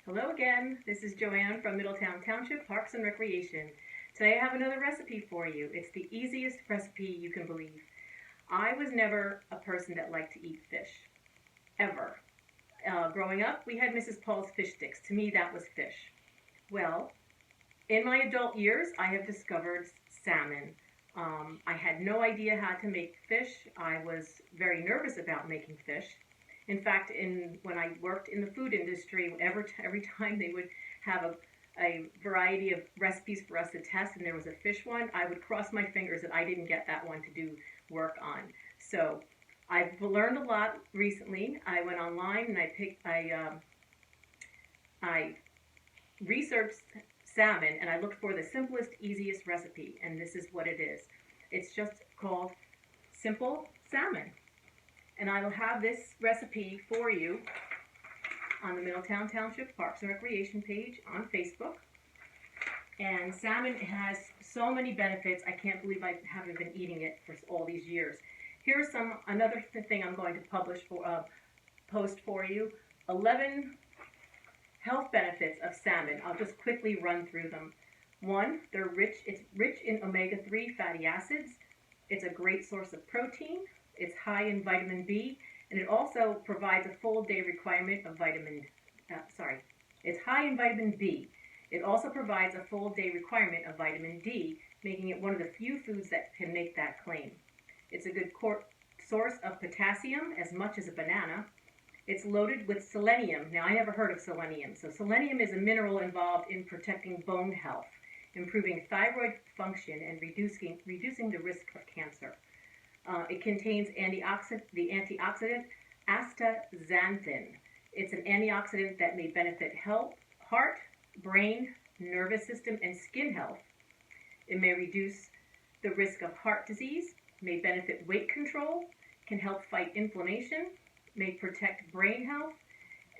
Hello again, this is Joanne from Middletown Township, Parks and Recreation. Today I have another recipe for you. It's the easiest recipe you can believe. I was never a person that liked to eat fish, ever. Growing up, we had Mrs. Paul's fish sticks. To me, that was fish. Well, in my adult years, I have discovered salmon. I had no idea how to make fish. I was very nervous about making fish. In fact, when I worked in the food industry, every time they would have a variety of recipes for us to test and there was a fish one, I would cross my fingers that I didn't get that one to do work on. So I've learned a lot recently. I went online and I researched salmon and I looked for the simplest, easiest recipe, and this is what it is. It's just called simple salmon. And I will have this recipe for you on the Middletown Township Parks and Recreation page on Facebook. And salmon has so many benefits. I can't believe I haven't been eating it for all these years. Here's another thing I'm going to post for you. 11 health benefits of salmon. I'll just quickly run through them. One, it's rich in omega-3 fatty acids. It's a great source of protein. It's high in vitamin B, and it also provides a full day requirement of it's high in vitamin B. It also provides a full day requirement of vitamin D, making it one of the few foods that can make that claim. It's a good source of potassium, as much as a banana. It's loaded with selenium. Now, I never heard of selenium. So selenium is a mineral involved in protecting bone health, improving thyroid function, and reducing the risk of cancer. It contains the antioxidant astaxanthin. It's an antioxidant that may benefit heart, brain, nervous system, and skin health. It may reduce the risk of heart disease, may benefit weight control, can help fight inflammation, may protect brain health,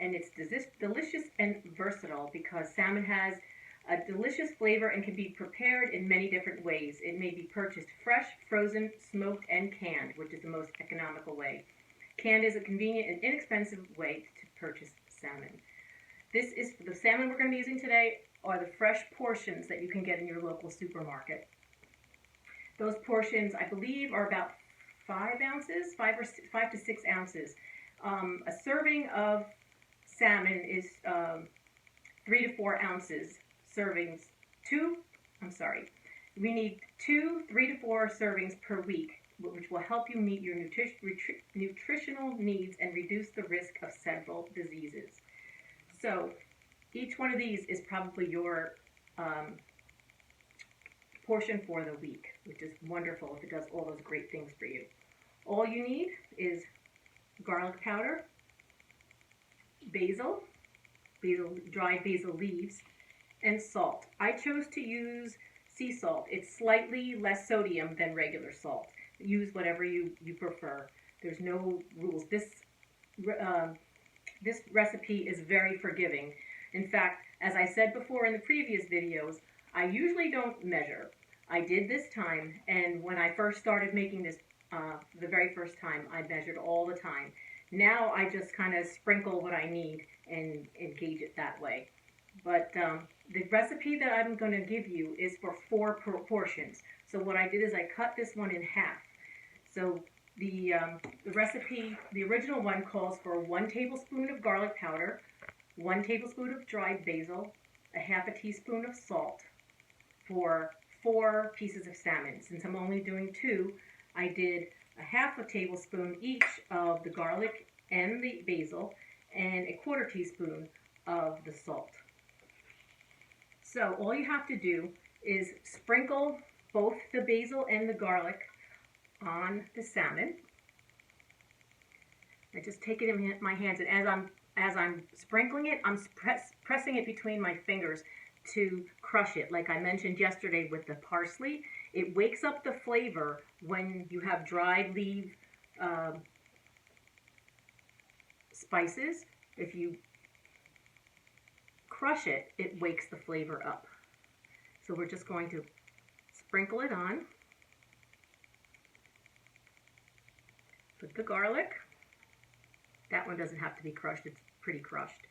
and it's delicious and versatile because salmon has a delicious flavor and can be prepared in many different ways. It may be purchased fresh, frozen, smoked, and canned, which is the most economical way. Canned is a convenient and inexpensive way to purchase salmon. The salmon we're going to be using today are the fresh portions that you can get in your local supermarket. Those portions, I believe, are about 5 ounces, 5 to 6 ounces. A serving of salmon is 3 to 4 ounces. We need 3 to 4 servings per week, which will help you meet your nutritional needs and reduce the risk of several diseases. So each one of these is probably your portion for the week, which is wonderful if it does all those great things for you. All you need is garlic powder, dried basil leaves, and salt. I chose to use sea salt. It's slightly less sodium than regular salt. Use whatever you prefer. There's no rules. This recipe is very forgiving. In fact, as I said before in the previous videos, I usually don't measure. I did this time, and when I first started making this the very first time, I measured all the time. Now I just kind of sprinkle what I need and gauge it that way. But the recipe that I'm going to give you is for 4 portions. So what I did is I cut this one in half. So the recipe, the original one calls for 1 tablespoon of garlic powder, 1 tablespoon of dried basil, a half a teaspoon of salt for 4 pieces of salmon. Since I'm only doing 2, I did a half a tablespoon each of the garlic and the basil and a 1/4 teaspoon of the salt. So all you have to do is sprinkle both the basil and the garlic on the salmon. I just take it in my hands, and as I'm sprinkling it, I'm pressing it between my fingers to crush it. Like I mentioned yesterday with the parsley, it wakes up the flavor when you have dried leaf spices. If you crush it, it wakes the flavor up. So we're just going to sprinkle it on. Put the garlic. That one doesn't have to be crushed, it's pretty crushed.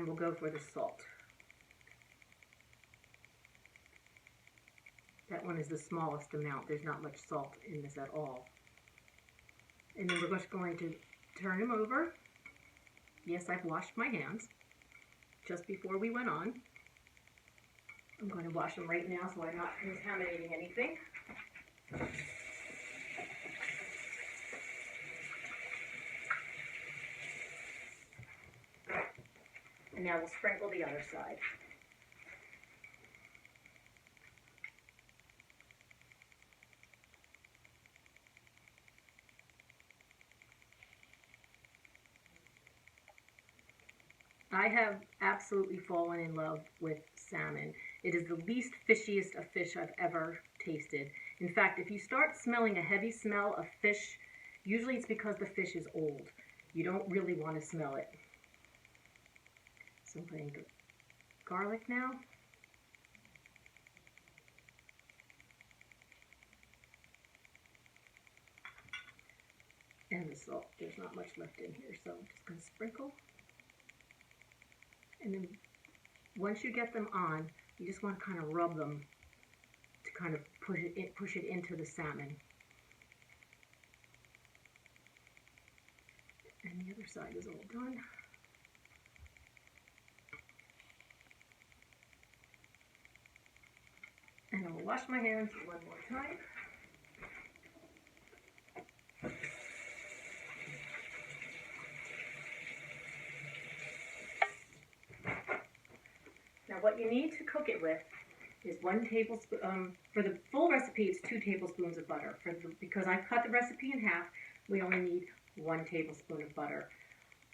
then we'll go for the salt. That one is the smallest amount. There's not much salt in this at all. And then we're just going to turn them over. Yes, I've washed my hands just before we went on. I'm going to wash them right now so I'm not contaminating anything. And now we'll sprinkle the other side. I have absolutely fallen in love with salmon. It is the least fishiest of fish I've ever tasted. In fact, if you start smelling a heavy smell of fish, usually it's because the fish is old. You don't really want to smell it. So I'm putting the garlic now. And the salt. There's not much left in here, so I'm just going to sprinkle. And then once you get them on, you just want to kind of rub them to kind of push it into the salmon. And the other side is all done. And I'll wash my hands one more time. Now what you need to cook it with is 1 tablespoon, for the full recipe it's 2 tablespoons of butter. Because I cut the recipe in half, we only need 1 tablespoon of butter.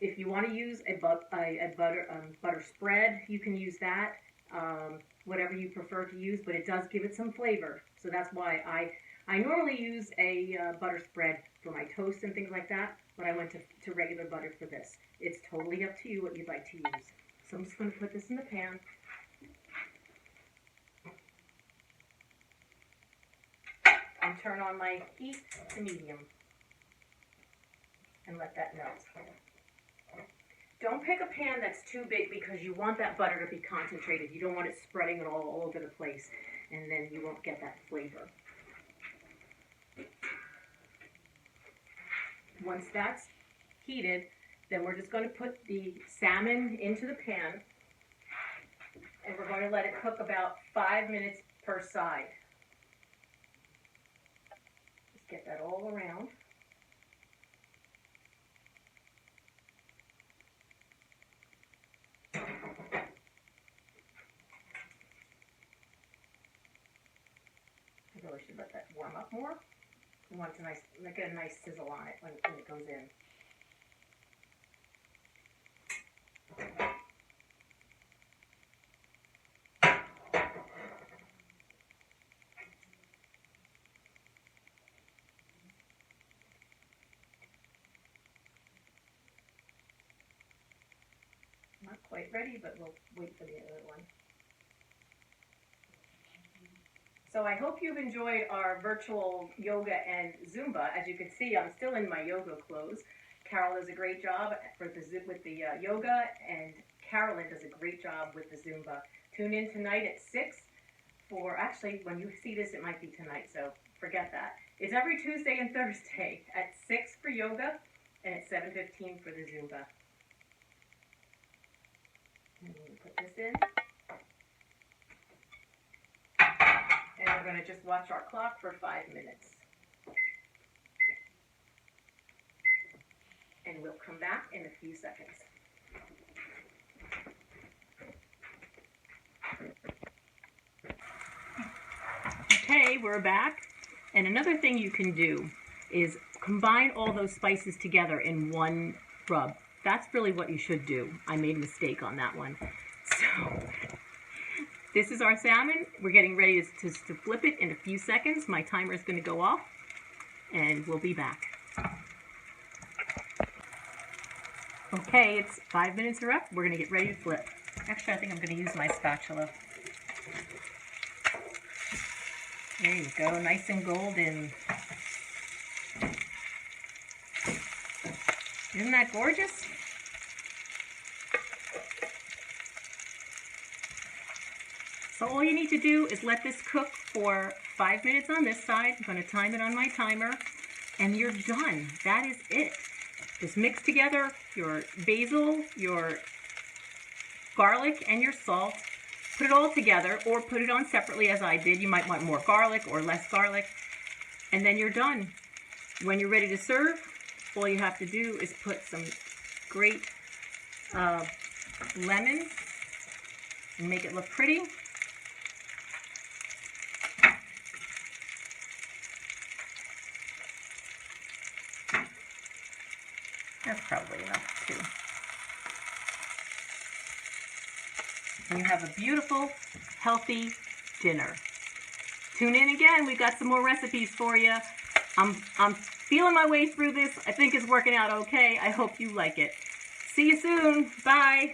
If you want to use a butter spread, you can use that, whatever you prefer to use, but it does give it some flavor. So that's why I normally use a butter spread for my toast and things like that, but I went to regular butter for this. It's totally up to you what you'd like to use. So I'm just going to put this in the pan. And turn on my heat to medium. And let that melt. Don't pick a pan that's too big because you want that butter to be concentrated. You don't want it spreading it all over the place, and then you won't get that flavor. Once that's heated, then we're just going to put the salmon into the pan, and we're going to let it cook about 5 minutes per side. Just get that all around. I really should let that warm up more. We want to get a nice sizzle on it when it goes in. Not quite ready, but we'll wait for the other one. So I hope you've enjoyed our virtual yoga and Zumba. As you can see, I'm still in my yoga clothes. Carol does a great job with the yoga, and Carolyn does a great job with the Zumba. Tune in tonight at 6 for, actually, when you see this, it might be tonight, so forget that. It's every Tuesday and Thursday at 6 for yoga and at 7:15 for the Zumba. And we'll put this in. And we're going to just watch our clock for 5 minutes. And we'll come back in a few seconds. Okay, we're back. And another thing you can do is combine all those spices together in one rub. That's really what you should do. I made a mistake on that one. So this is our salmon. We're getting ready to flip it in a few seconds. My timer is going to go off, and we'll be back. Okay, it's 5 minutes are up. We're going to get ready to flip. Actually, I think I'm going to use my spatula. There you go, nice and golden. Isn't that gorgeous? So all you need to do is let this cook for 5 minutes on this side. I'm going to time it on my timer, and you're done. That is it. Just mix together your basil, your garlic, and your salt. Put it all together, or put it on separately as I did. You might want more garlic or less garlic, and then you're done. When you're ready to serve, all you have to do is put some great lemon and make it look pretty. That's probably enough too. And you have a beautiful, healthy dinner. Tune in again. We've got some more recipes for you. I'm feeling my way through this. I think it's working out okay. I hope you like it. See you soon. Bye.